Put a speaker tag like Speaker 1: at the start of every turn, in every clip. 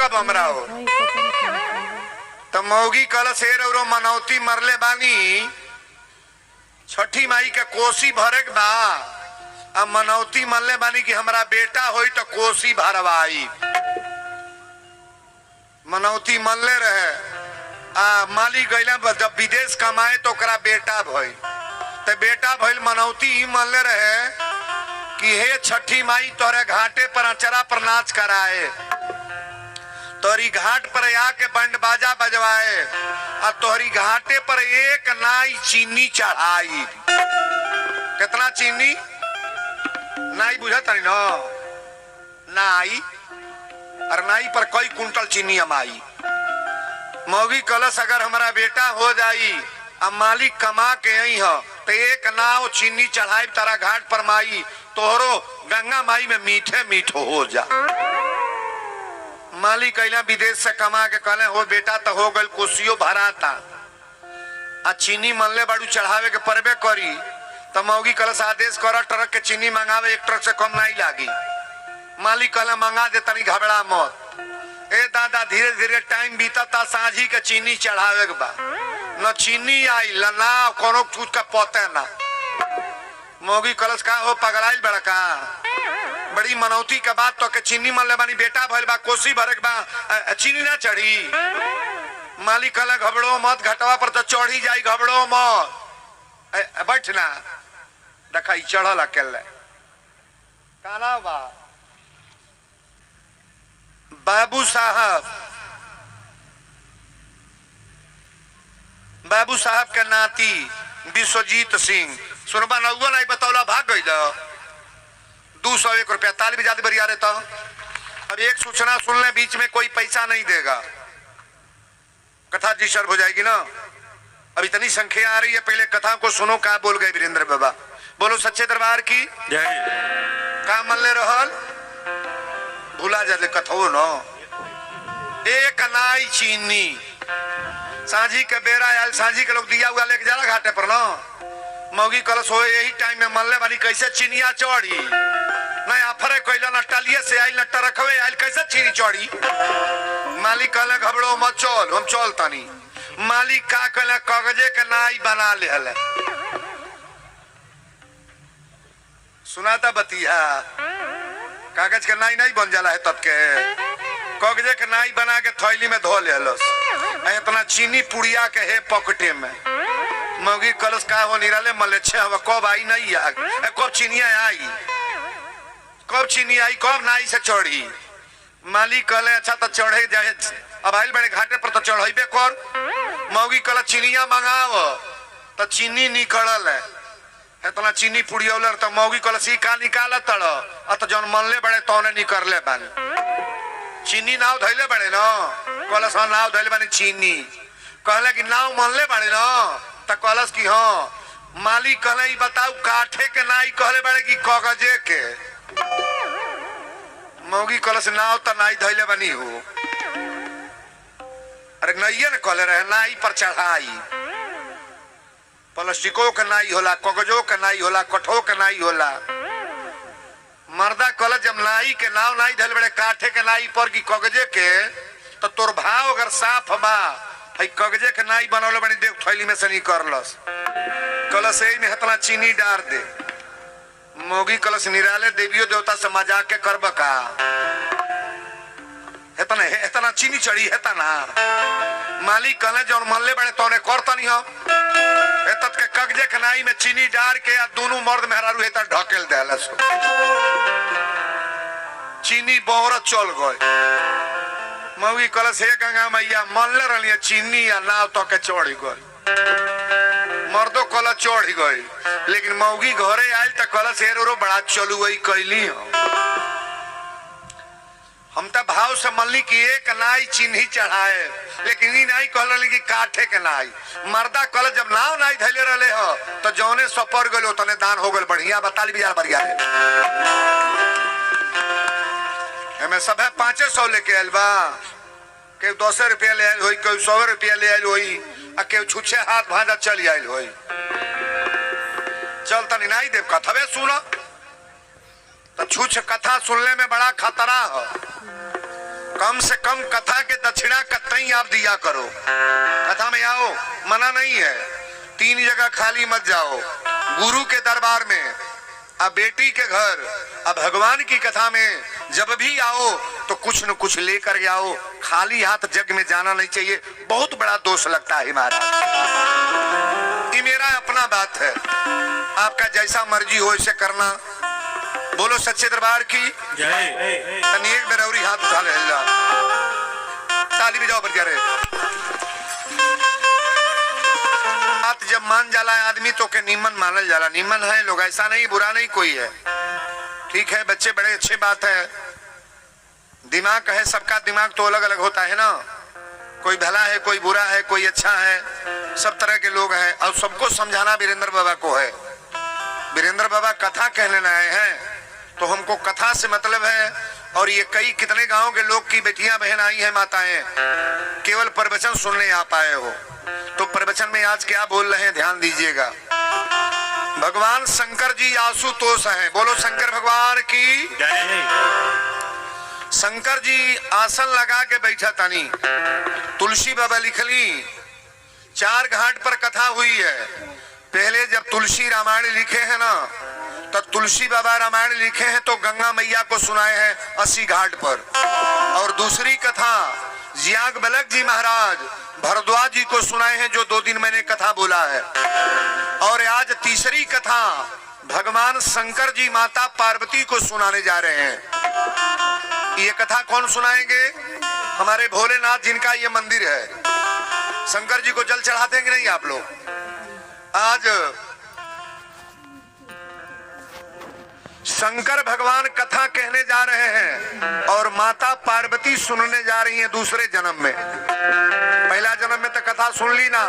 Speaker 1: कब हमरा हो तो मौगी कल शेर और मनौती मरले बानी छठी माई के कोसी भरे के बा अब मनौती मरले बानी कि हमरा बेटा होई तो कोसी भरवाई मनौती मरले रहे माली गैला जब विदेश कमाए तो ओकरा बेटा भइल ते बेटा भइल मनौती ही मरले रहे कि हे छठी माई तोरे घाटे पर अचरा पर नाच कराए तोरी घाट पर आके बंड बाजा बजवाए और तोहरी घाटे पर एक नाई चीनी चढ़ाई कितना चीनी नाई बुझता नहीं ना नाई और नाई पर कई कुंटल चीनी अमाई मौगी कलश अगर हमारा बेटा हो जाई अब मालिक कमा के आई हो तो एक नाव चीनी चढ़ाई तारा घाट पर माई तोहरो गंगा माई में मीठे मीठो हो जा मालिक अला विदेश से कमा के कहले हो बेटा तो हो गल कोसियो भराता आ चीनी मल्ले बाड़ू चढ़ावे के परबे करी तो मौगी कलश आदेश कर ट्रक के चीनी मंगावे एक ट्रक से कम नहीं लागी मालिक कहले मंगा दे तनी घबरा मत ए दादा धीरे धीरे टाइम बीता सांझी के चीनी चढ़ावे के बा न चीनी आई ना कोनो चूज का पोते ना मौगी कलश का हो पगड़ाइल बड़का बड़ी मनौती के बात तो के चीनी मल्ले बानी बेटा भइल बा कोसी भरे के बा चीनी ना चढ़ी मालिक कहला घबड़ो मत घटवा पर तो चढ़ी जाई घबड़ो मत बैठ ना देखा चढ़ल अकेले काना बा बाबू साहब के नाती विश्वजीत सिंह सुनबा नौवा नहीं बतौला भाग गई 201 रुपया ताली भी ज्यादा बढ़िया रहता। अब एक सूचना सुनने बीच में कोई पैसा नहीं देगा कथा डिस्टर्ब हो जाएगी ना। अब इतनी संख्या आ रही है पहले कथा को सुनो क्या बोल गए वीरेंद्र बाबा बोलो सच्चे दरबार की जय। का मन ले रहल भूला जाते कथो न एक नाई चीनी सांझी के बेरा आयल सांझी के लोग दिया हुआ लेके जाला घाटे पर ना मौगी कलश हो यही टाइम में मन ले बानी कैसे चीनिया चढ़ी नहीं आफरे कोइला न टालिए से आइल न टरखवे आइल कैसे चीनी चढ़ी मालिक कहले घबड़ो मत चल हम चल तनी मालिक का कहले कागजे के नाई बना ले हले सुनाता बतिया कागज के नाई नहीं बन जाला है तब के कागजे के नाई बना के थैली में धो ले हलस इतना चीनी पुड़िया के है पॉकेटे में मौगी कलश का हो निराले मले छे हवा कब आई नहीं आ कब चीनिया आई कब चीनी आई कब नाई से चढ़ी मालिक कहले अच्छा तो चढ़े जाए अब आइल बड़े घाटे पर तो चढ़ेबे कर मौगी कहला चीनिया मंगाओ तो चीनी निकलल है इतना चीनी पुड़ियोलर तो मौगी कहला सी का निकाल तड़ तो जौन मनले बड़े तौने निकलले बानी चीनी नाव धैले बड़े न कलश नाव धैले बानी चीनी कहले कि नाव मनले बड़े न तो कलश की हाँ मालिक कहले बताऊ काठे के नाई कहले बड़े कि कागजे के मौगी कलश नाव तो नाई धैले बनी हो अरे नैये न कहले रहे नाई पर चढ़ाई प्लास्टिको के नाई होला कागजों के नाई होला कठो के नाई होला मर्दा कल जब नाई के नाव नाई धैले बड़े काठे के नाई पर की कागजे के तो तोर भाव अगर साफ बा कागजे के नाई बनौले बनी देख थैली में से नहीं करलस कलश में इतना चीनी डार दे मोगी कलश निराले देवियों देवता से मजाक के करब का इतना चीनी चढ़ी है तना मालिक कहले जौन मनले बड़े तौने करता नहीं हो तत के कागजे के नाई में चीनी डार के दोनों मर्द मेहरारू हेता ढकेल देला चीनी बहुरत चल गए मौगी कलश हे गंगा मैया मनले रही चीनी या नाव तो के चढ़ गई मर्दो कलश चढ़ गई लेकिन मौगी घरे आयल तो कलश हेरो बड़ा चलू वही कैली हम तो भाव से मनली कि एक नाई चीनी चढ़ाए लेकिन ई नाई कहल कि काठे के नाई मर्दा कल जब नाव नाई धैले रहे हो तो जौने सपर गए उतने दान हो गए बढ़िया बताली बिजार बढ़िया हमें सब 500 लेके आयल बा के 200 रुपया ले आयल होई कोई 100 रुपया ले आयल होई आ के छुछे हाथ भाजा चल आयल होई चल तनी नाई देव कथवे सुनो तो छुछ कथा सुनने में बड़ा खतरा हो कम से कम कथा के दक्षिणा कतई आप दिया करो। कथा में आओ, मना नहीं है, 3 जगह खाली मत जाओ, गुरु के दरबार में, अब बेटी के घर, अब भगवान की कथा में जब भी आओ तो कुछ न कुछ लेकर आओ। खाली हाथ जग में जाना नहीं चाहिए, बहुत बड़ा दोष लगता है महाराज। ये मेरा अपना बात है, आपका जैसा मर्जी हो इसे करना। बोलो सच्चे दरबार की जय। तनिक बेरौरी हाथ उठा ले, ताली बजाओ पर जा रहे। बात जब मान जाला है आदमी तो के नीमन मानल जाला, नीमन है लोग, ऐसा नहीं बुरा नहीं कोई है, ठीक है। बच्चे बड़े अच्छे बात है, दिमाग है सबका, दिमाग तो अलग अलग होता है ना, कोई भला है, कोई बुरा है, कोई अच्छा है, सब तरह के लोग हैं। और सबको समझाना वीरेंद्र बाबा को है। वीरेंद्र बाबा कथा कहने आए हैं तो हमको कथा से मतलब है। और ये कई कितने गांव के लोग की बेटियां बहन आई हैं, माताएं, केवल प्रवचन सुनने आ पाए हो। तो प्रवचन में आज क्या बोल रहे हैं ध्यान दीजिएगा। भगवान शंकर जी आशुतोष हैं, बोलो शंकर भगवान की जय। शंकर जी आसन लगा के बैठा तानी, तुलसी बाबा लिखली, 4 घाट पर कथा हुई है। पहले जब तुलसी रामायण लिखे हैं ना, तो तुलसी बाबा रामायण लिखे हैं तो गंगा मैया को सुनाए हैं 80 घाट पर। और दूसरी कथा जियाग बलक जी महाराज भरद्वाज जी को सुनाए हैं, जो 2 दिन मैंने कथा बोला है। और आज तीसरी कथा भगवान शंकर जी माता पार्वती को सुनाने जा रहे हैं। ये कथा कौन सुनाएंगे? हमारे भोलेनाथ जिनका ये मंदिर है। शंकर जी को जल चढ़ाते हैं कि नहीं आप लोग? आज शंकर भगवान कथा कहने जा रहे हैं और माता पार्वती सुनने जा रही हैं दूसरे जन्म में। पहला जन्म में तो कथा सुन ली ना,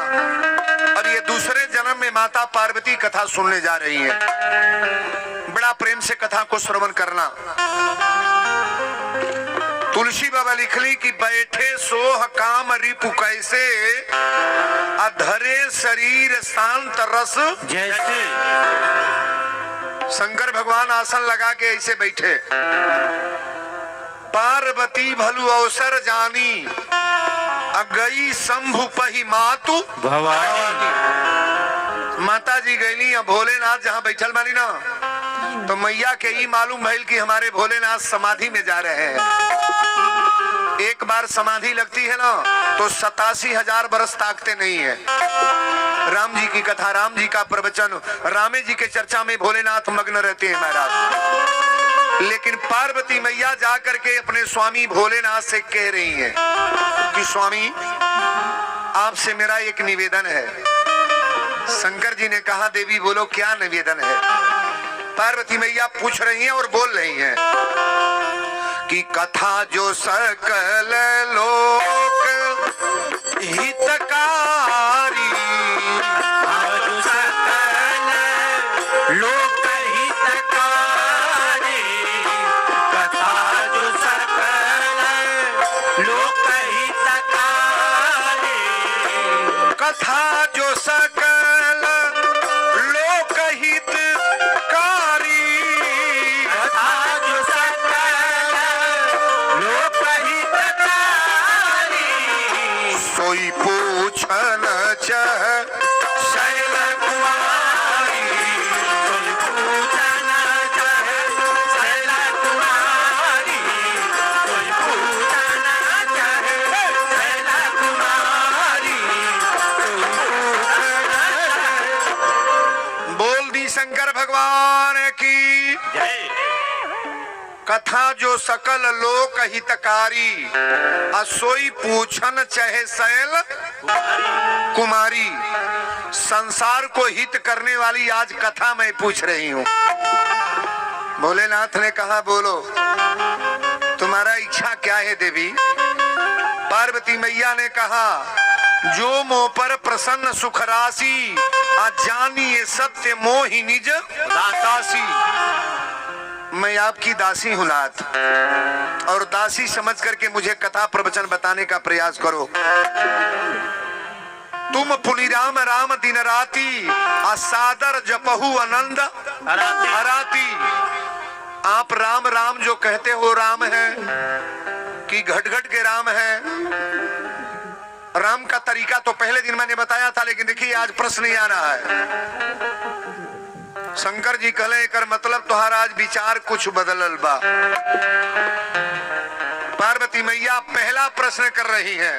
Speaker 1: और ये दूसरे जन्म में माता पार्वती कथा सुनने जा रही हैं। बड़ा प्रेम से कथा को श्रवण करना। तुलसी बाबा लिखली कि बैठे सोह काम रिपु कैसे, अधरे शरीर शांत रस जैसे। शंकर भगवान आसन लगा के ऐसे बैठे, पार्वती भलु अवसर जानी, अगई शंभु पही मातु भवानी। माता जी गईली भोलेनाथ जहाँ बैठल मानी ना, तो मैया के ही मालूम भइल कि हमारे भोलेनाथ समाधि में जा रहे हैं। एक बार समाधि लगती है ना तो 87,000 बरस ताकते नहीं है। राम जी की कथा, राम जी का प्रवचन, रामे जी के चर्चा में भोलेनाथ मग्न रहते हैं महाराज। लेकिन पार्वती मैया जाकर के अपने स्वामी भोलेनाथ से कह रही हैं कि स्वामी आपसे मेरा एक निवेदन है। शंकर जी ने कहा देवी बोलो क्या निवेदन है? पार्वती मैया पूछ रही हैं और बोल रही हैं कि कथा जो सकल लोक हितकारी, जो सकल लोक हितकारी, कथा जो सकल लोक हितकारी, कथा जो सकल लोक हितकारी, कथा जो सकल लोक हितकारी, सोई पूछन चह शैल कुमारी, सोई पूछन चह शैल कुमारी, सोई पूछन चह शैल कुमारी, बोल दी शंकर भगवान की जय। कथा जो सकल लोक हितकारी, असोई पूछन चहे शैल कुमारी। संसार को हित करने वाली आज कथा मैं पूछ रही हूँ। भोलेनाथ ने कहा बोलो तुम्हारा इच्छा क्या है देवी? पार्वती मैया ने कहा जो मोह पर प्रसन्न सुख राशि, जानिए सत्य मोहि निज दातासी। मैं आपकी दासी हूं नाथ, और दासी समझ करके मुझे कथा प्रवचन बताने का प्रयास करो। तुम पुनि राम राम दिन राती, असादर जपहु आनंद अराती। आप राम राम जो कहते हो राम है, कि घट घट के राम है। राम का तरीका तो पहले दिन मैंने बताया था, लेकिन देखिए आज प्रश्न ही आ रहा है। शंकर जी कहले कर मतलब तोहार आज विचार कुछ बदलल बा। पार्वती मैया पहला प्रश्न कर रही है,